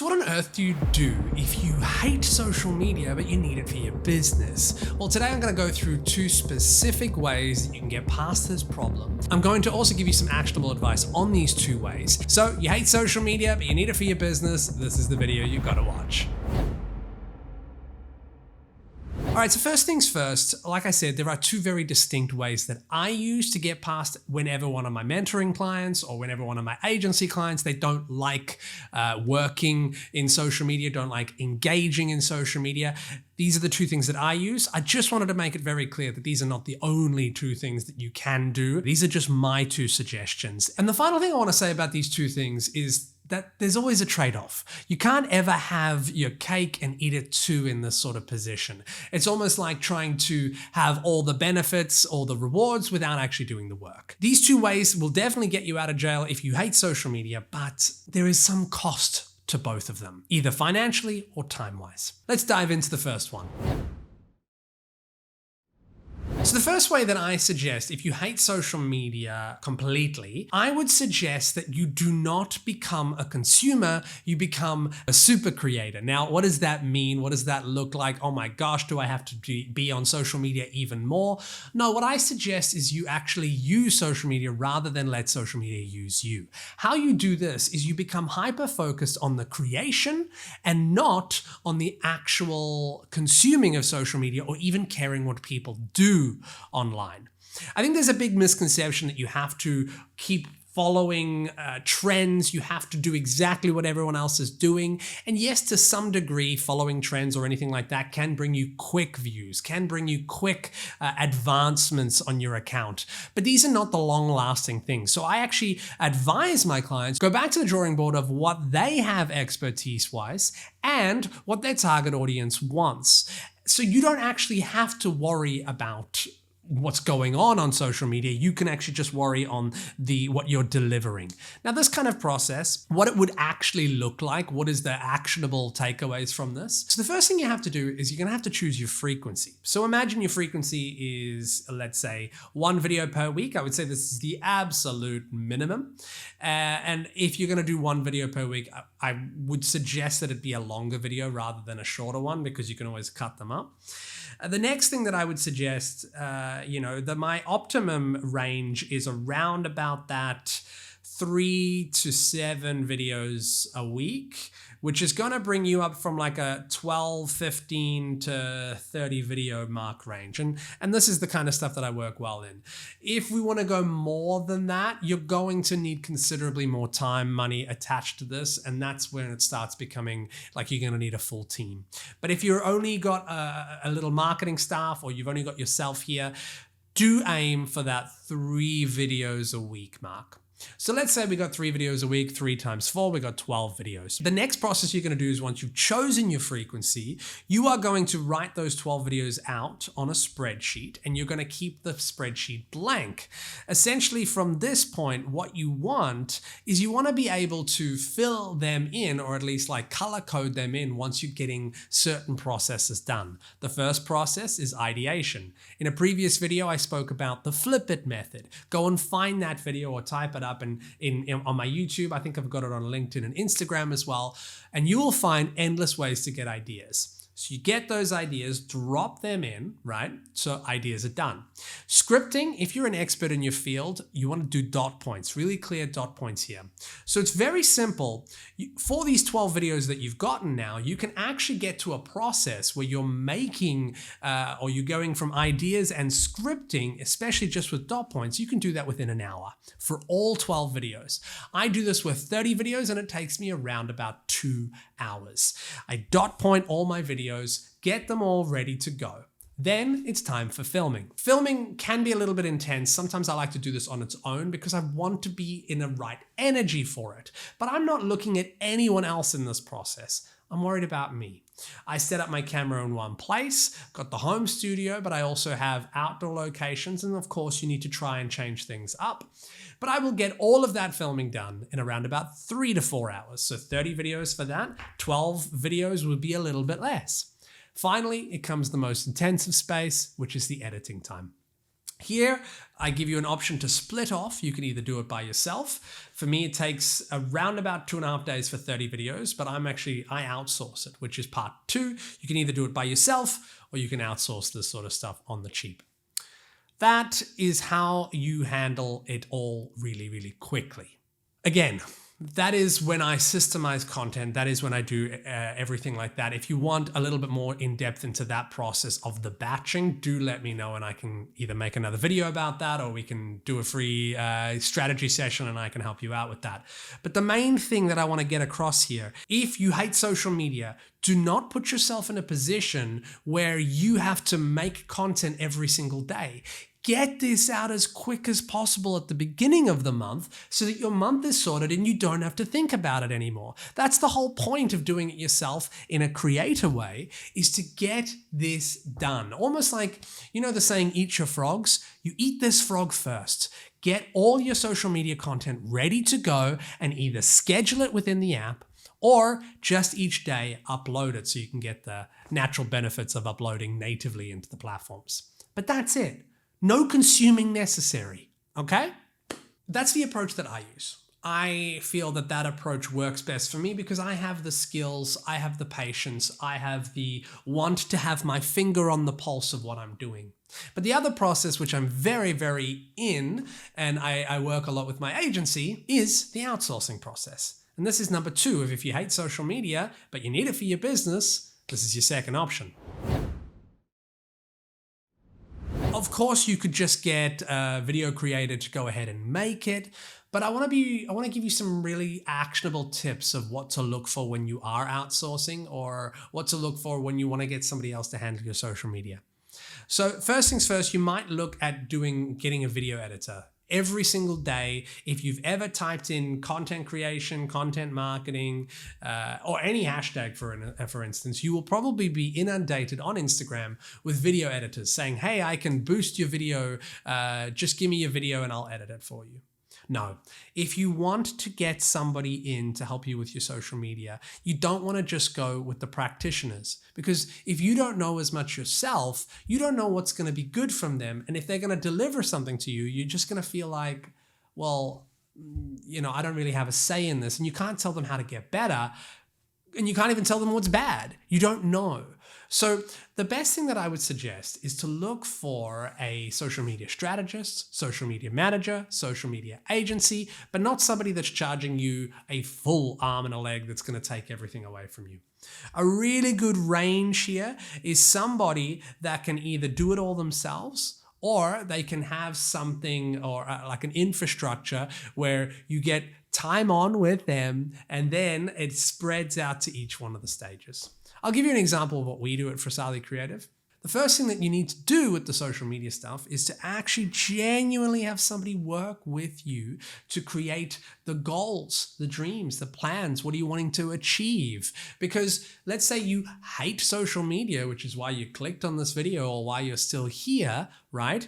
So what on earth do you do if you hate social media but you need it for your business? Well, today I'm going to go through 2 specific ways that you can get past this problem. I'm going to also give you some actionable advice on these 2 ways. So you hate social media but you need it for your business, this is the video you've got to watch. All right, so first things first, like I said, there are 2 very distinct ways that I use to get past whenever one of my mentoring clients or whenever one of my agency clients, they don't like working in social media, don't like engaging in social media. These are the 2 things that I use. I just wanted to make it very clear that these are not the only 2 things that you can do. These are just my 2 suggestions. And the final thing I want to say about these 2 things is that there's always a trade-off. You can't ever have your cake and eat it too in this sort of position. It's almost like trying to have all the benefits, all the rewards without actually doing the work. These 2 ways will definitely get you out of jail if you hate social media, but there is some cost to both of them, either financially or time-wise. Let's dive into the first one. So the first way that I suggest, if you hate social media completely, I would suggest that you do not become a consumer, you become a super creator. Now, what does that mean? What does that look like? Oh my gosh, do I have to be on social media even more? No, what I suggest is you actually use social media rather than let social media use you. How you do this is you become hyper-focused on the creation and not on the actual consuming of social media or even caring what people do online. I think there's a big misconception that you have to keep following trends, you have to do exactly what everyone else is doing. And yes, to some degree, following trends or anything like that can bring you quick views, can bring you quick advancements on your account. But these are not the long-lasting things. So I actually advise my clients, go back to the drawing board of what they have expertise-wise and what their target audience wants. So you don't actually have to worry about what's going on social media. You can actually just worry on what you're delivering. Now, this kind of process, what it would actually look like, what is the actionable takeaways from this? So the first thing you have to do is you're going to have to choose your frequency. So imagine your frequency is, let's say, 1 video per week. I would say this is the absolute minimum. And if you're going to do 1 video per week, I would suggest that it be a longer video rather than a shorter one because you can always cut them up. The next thing that I would suggest, my optimum range is around about that 3 to 7 videos a week, which is going to bring you up from like a 12, 15 to 30 video mark range. And this is the kind of stuff that I work well in. If we want to go more than that, you're going to need considerably more time, money attached to this. And that's when it starts becoming like you're going to need a full team. But if you're only got a little marketing staff or you've only got yourself here, do aim for that 3 videos a week mark. So let's say we got 3 videos a week, 3 times 4, we got 12 videos. The next process you're going to do is once you've chosen your frequency, you are going to write those 12 videos out on a spreadsheet and you're going to keep the spreadsheet blank. Essentially from this point, what you want is you want to be able to fill them in or at least like color code them in once you're getting certain processes done. The first process is ideation. In a previous video, I spoke about the flip it method. Go and find that video or type it up and on my YouTube. I think I've got it on LinkedIn and Instagram as well. And you will find endless ways to get ideas. So you get those ideas, drop them in, right? So ideas are done. Scripting, if you're an expert in your field, you want to do dot points, really clear dot points here. So it's very simple. For these 12 videos that you've gotten now, you can actually get to a process where you're making or you're going from ideas and scripting, especially just with dot points. You can do that within an hour for all 12 videos. I do this with 30 videos and it takes me around about 2 hours. I dot point all my videos, get them all ready to go. Then it's time for filming. Filming can be a little bit intense. Sometimes I like to do this on its own because I want to be in the right energy for it. But I'm not looking at anyone else in this process. I'm worried about me. I set up my camera in one place, got the home studio, but I also have outdoor locations. And of course you need to try and change things up. But I will get all of that filming done in around about 3 to 4 hours. So 30 videos for that, 12 videos would be a little bit less. Finally, it comes the most intensive space, which is the editing time. Here, I give you an option to split off. You can either do it by yourself. For me, it takes around about 2.5 days for 30 videos, but I outsource it, which is part 2. You can either do it by yourself or you can outsource this sort of stuff on the cheap. That is how you handle it all really, really quickly. Again, that is when I systemize content. That is when I do everything like that. If you want a little bit more in depth into that process of the batching, do let me know and I can either make another video about that or we can do a free strategy session and I can help you out with that. But the main thing that I want to get across here, if you hate social media, do not put yourself in a position where you have to make content every single day. Get this out as quick as possible at the beginning of the month so that your month is sorted and you don't have to think about it anymore. That's the whole point of doing it yourself in a creator way, is to get this done. Almost like, you know the saying, eat your frogs? You eat this frog first. Get all your social media content ready to go and either schedule it within the app or just each day upload it so you can get the natural benefits of uploading natively into the platforms. But that's it. No consuming necessary, okay? That's the approach that I use. I feel that that approach works best for me because I have the skills, I have the patience, I have the want to have my finger on the pulse of what I'm doing. But the other process, which I'm very, very in, and I work a lot with my agency, is the outsourcing process. And this is number 2 of if you hate social media, but you need it for your business, this is your second option. Of course, you could just get a video creator to go ahead and make it, but I want to give you some really actionable tips of what to look for when you are outsourcing or what to look for when you want to get somebody else to handle your social media. So first things first, you might look at getting a video editor. Every single day, if you've ever typed in content creation, content marketing, or any hashtag for instance, you will probably be inundated on Instagram with video editors saying, hey, I can boost your video, just give me your video and I'll edit it for you. No, if you want to get somebody in to help you with your social media, you don't want to just go with the practitioners, because if you don't know as much yourself, you don't know what's going to be good from them. And if they're going to deliver something to you, you're just going to feel like, well, you know, I don't really have a say in this. And you can't tell them how to get better. And you can't even tell them what's bad. You don't know. So the best thing that I would suggest is to look for a social media strategist, social media manager, social media agency, but not somebody that's charging you a full arm and a leg that's going to take everything away from you. A really good range here is somebody that can either do it all themselves, or they can have something or like an infrastructure where you get time on with them and then it spreads out to each one of the stages. I'll give you an example of what we do at Frasali Creative. The first thing that you need to do with the social media stuff is to actually genuinely have somebody work with you to create the goals, the dreams, the plans. What are you wanting to achieve? Because let's say you hate social media, which is why you clicked on this video or why you're still here, right?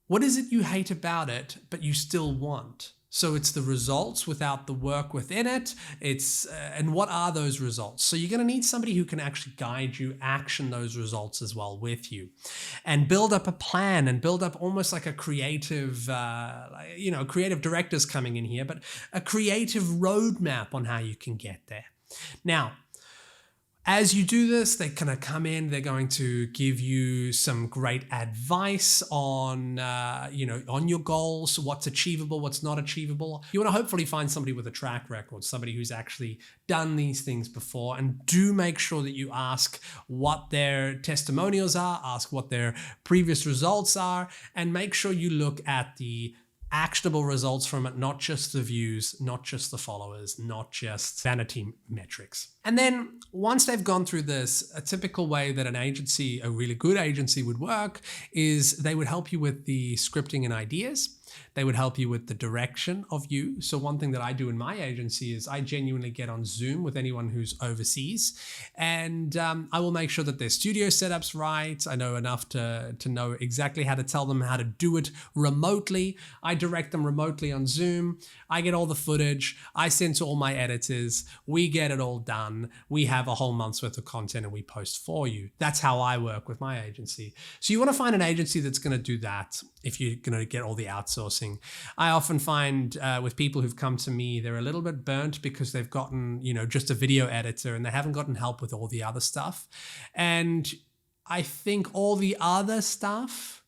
What is it you hate about it, but you still want? So it's the results without the work within it. And what are those results? So you're going to need somebody who can actually guide you, action those results as well with you, and build up a plan and build up almost like a creative, creative directors coming in here, but a creative roadmap on how you can get there. Now, as you do this, they're going to come in, they're going to give you some great advice on, on your goals, what's achievable, what's not achievable. You want to hopefully find somebody with a track record, somebody who's actually done these things before, and do make sure that you ask what their testimonials are, ask what their previous results are, and make sure you look at the actionable results from it, not just the views, not just the followers, not just vanity metrics. And then once they've gone through this, a typical way that an agency, a really good agency would work is they would help you with the scripting and ideas. They would help you with the direction of you. So one thing that I do in my agency is I genuinely get on Zoom with anyone who's overseas, and I will make sure that their studio setup's right. I know enough to know exactly how to tell them how to do it remotely. I direct them remotely on Zoom. I get all the footage. I send to all my editors. We get it all done. We have a whole month's worth of content and we post for you. That's how I work with my agency. So you want to find an agency that's going to do that if you're going to get all the outsourcing. I often find with people who've come to me, they're a little bit burnt because they've gotten, just a video editor and they haven't gotten help with all the other stuff. And I think all the other stuff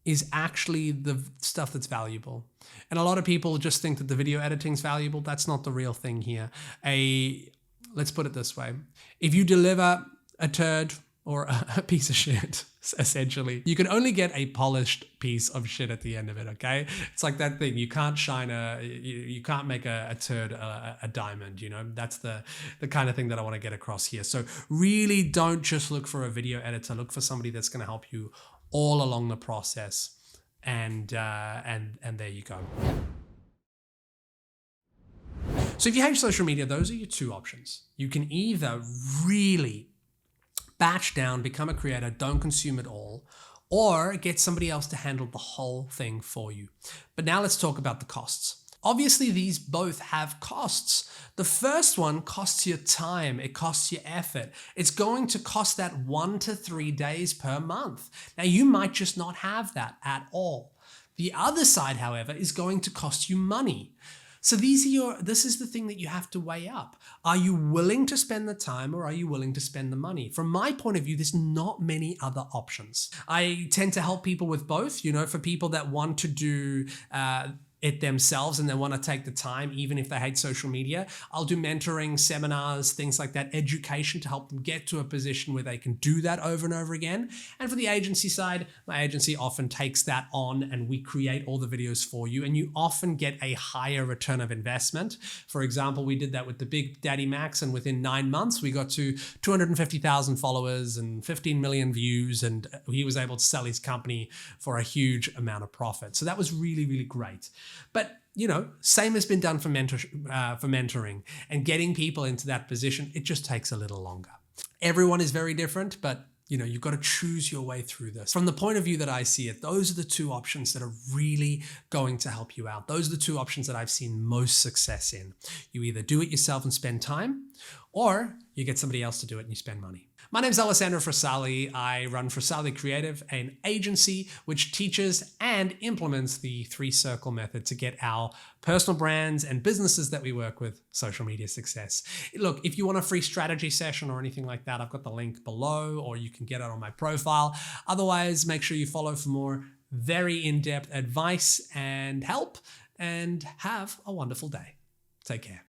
is actually the stuff that's valuable. And a lot of people just think that the video editing is valuable. That's not the real thing here. Let's put it this way. If you deliver a turd or a piece of shit, essentially, you can only get a polished piece of shit at the end of it, okay? It's like that thing. You can't you can't make a turd a diamond, That's the kind of thing that I want to get across here. So really don't just look for a video editor. Look for somebody that's going to help you all along the process. And there you go. So if you hate social media, those are your two options. You can either really batch down, become a creator, don't consume it all, or get somebody else to handle the whole thing for you. But now let's talk about the costs. Obviously, these both have costs. The first one costs you time, it costs you effort. It's going to cost that 1 to 3 days per month. Now, you might just not have that at all. The other side, however, is going to cost you money. So this is the thing that you have to weigh up. Are you willing to spend the time or are you willing to spend the money? From my point of view, there's not many other options. I tend to help people with both, for people that want to do it themselves and they want to take the time, even if they hate social media. I'll do mentoring, seminars, things like that, education to help them get to a position where they can do that over and over again. And for the agency side, my agency often takes that on and we create all the videos for you, and you often get a higher return of investment. For example, we did that with the Big Daddy Max, and within 9 months, we got to 250,000 followers and 15 million views, and he was able to sell his company for a huge amount of profit. So that was really, really great. But, same has been done for mentoring and getting people into that position. It just takes a little longer. Everyone is very different, but you've got to choose your way through this. From the point of view that I see it, those are the two options that are really going to help you out. Those are the two options that I've seen most success in. You either do it yourself and spend time, or you get somebody else to do it and you spend money. My name is Alessandro Frasali. I run Frasali Creative, an agency which teaches and implements the 3-circle method to get our personal brands and businesses that we work with social media success. Look, if you want a free strategy session or anything like that, I've got the link below, or you can get it on my profile. Otherwise, make sure you follow for more very in-depth advice and help, and have a wonderful day. Take care.